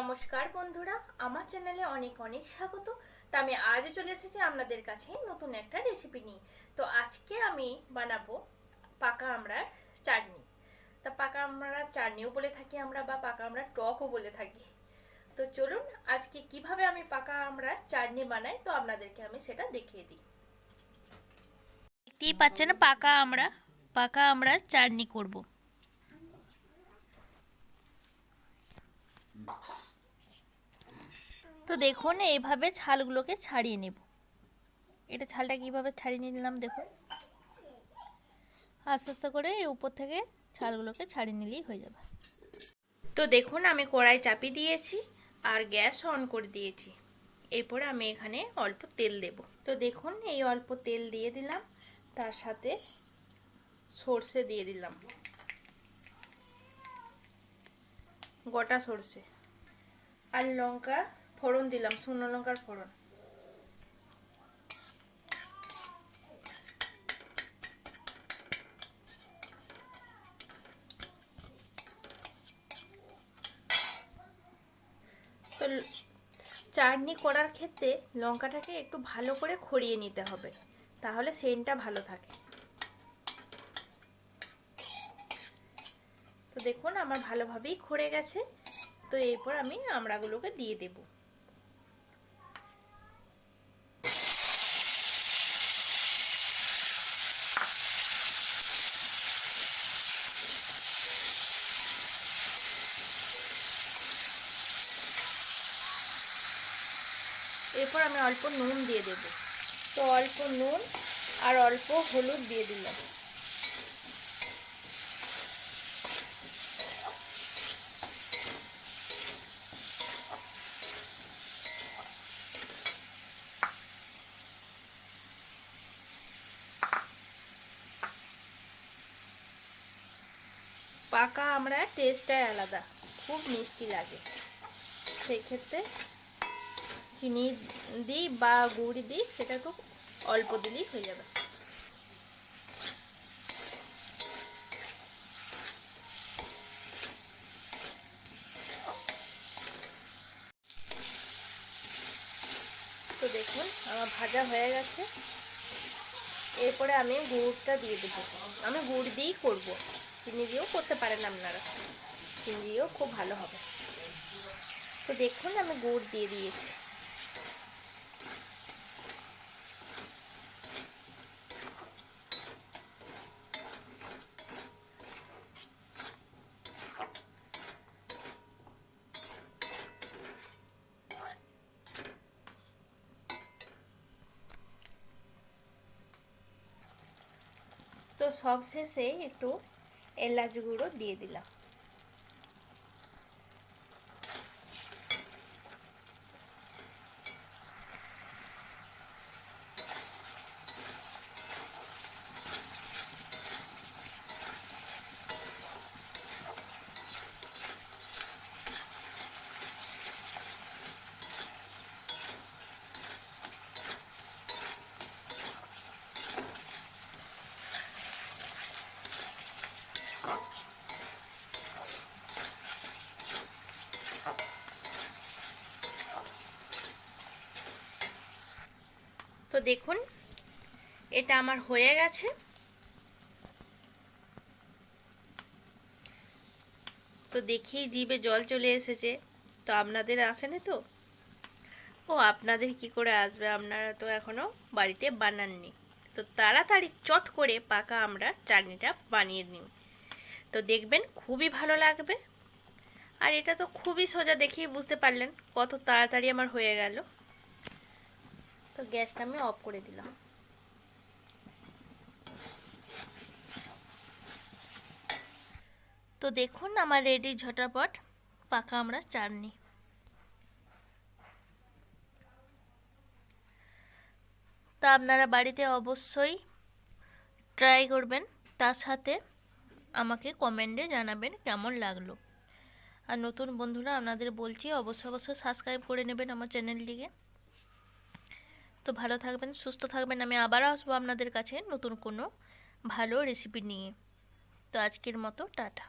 নমস্কার বন্ধুরা, আমার চ্যানেলে অনেক অনেক স্বাগত। তো আমি আজ চলে এসেছি আপনাদের কাছে নতুন একটা রেসিপি নিয়ে। তো আজকে আমি বানাবো পাকা আমড়ার চাটনি। তা পাকা আমড়ার চাটনিও বলে থাকি আমরা, বা পাকা আমড়ার টকও বলে থাকি। তো চলুন আজকে কিভাবে আমি পাকা আমড়ার চাটনি বানাই, তো আপনাদেরকে আমি সেটা দেখিয়ে দিই। দেখতেই পাচ্ছেন পাকা আমড়ার চাটনি করব। তো দেখুন এইভাবে ছালগুলোকে ছাড়িয়ে নেব। এটা ছালটা কিভাবে ছাড়িয়ে নিলাম দেখুন। আস্তে আস্তে করে এই উপর থেকে ছালগুলোকে ছাড়িয়ে নিলেই হয়ে যাবে। তো দেখুন আমি কড়াই চাপিয়ে দিয়েছি আর গ্যাস অন করে দিয়েছি। এরপরে আমি এখানে অল্প তেল দেব। তো দেখুন এই অল্প তেল দিয়ে দিলাম, তার সাথে সর্ষে দিয়ে দিলাম, গোটা সর্ষে, আর লঙ্কা ফোড়ন দিলাম, শুকনো লঙ্কার ফোড়ন। তো চাটনি করার ক্ষেত্রে লঙ্কাটাকে একটু ভালো করে খড়িয়ে নিতে হবে, তাহলে সেন্টটা ভালো থাকে। তো দেখুন আমার ভালোভাবেই খড়ে গেছে। তো এরপর আমি আমড়াগুলোকে দিয়ে দেব। এরপর আমি অল্প নুন দিয়ে দেব। তো অল্প নুন আর অল্প হলুদ দিয়ে দিলাম। পাকা আমড়ার টেস্টটাই আলাদা, খুব মিষ্টি লাগে। সেই ক্ষেত্রে চিনি দিই বা গুড় দিই, সেটা খুব অল্প দিলেই হয়ে যাবে। তো দেখুন আমার ভাজা হয়ে গেছে। এরপরে আমি গুড়টা দিয়ে দেবো। আমি গুড় দিয়েই করব, চিনি দিয়েও করতে পারেন আপনারা, চিনি দিয়েও খুব ভালো হবে। তো দেখুন আমি গুড় দিয়ে দিয়েছি। তো সব শেষে একটু এলাচ গুঁড়ো দিয়ে দিলাম। তো দেখুন এটা আমার হয়ে গেছে। তো দেখি জিভে জল চলে এসেছে। তো আপনাদের আসেনি তো? ও আপনাদের কি করে আসবে, আপনারা তো এখনো বাড়িতে বানাননি। তো তাড়াতাড়ি চট করে পাকা আমরা চাটনিটা বানিয়ে নিন। তো দেখবেন খুবই ভালো লাগবে। আর এটা তো খুবই সোজা, দেখেই বুঝতে পারলেন কত তাড়াতাড়ি আমার হয়ে গেল। তো গ্যাসটা আমি অফ করে দিলাম। তো দেখুন আমার রেডি ঝটাপট পাকা আমরা চাটনি। তা আপনারা বাড়িতে অবশ্যই ট্রাই করবেন, তার সাথে আমাকে কমেন্টে জানাবেন কেমন লাগলো। আর নতুন বন্ধুরা আপনাদের বলছি অবশ্যই সাবস্ক্রাইব করে নেবেন আমার চ্যানেলটিকে। তো ভালো থাকবেন, সুস্থ থাকবেন। আমি আবার আসবো আপনাদের কাছে নতুন কোনো ভালো রেসিপি নিয়ে। তো আজকের মতো টাটা।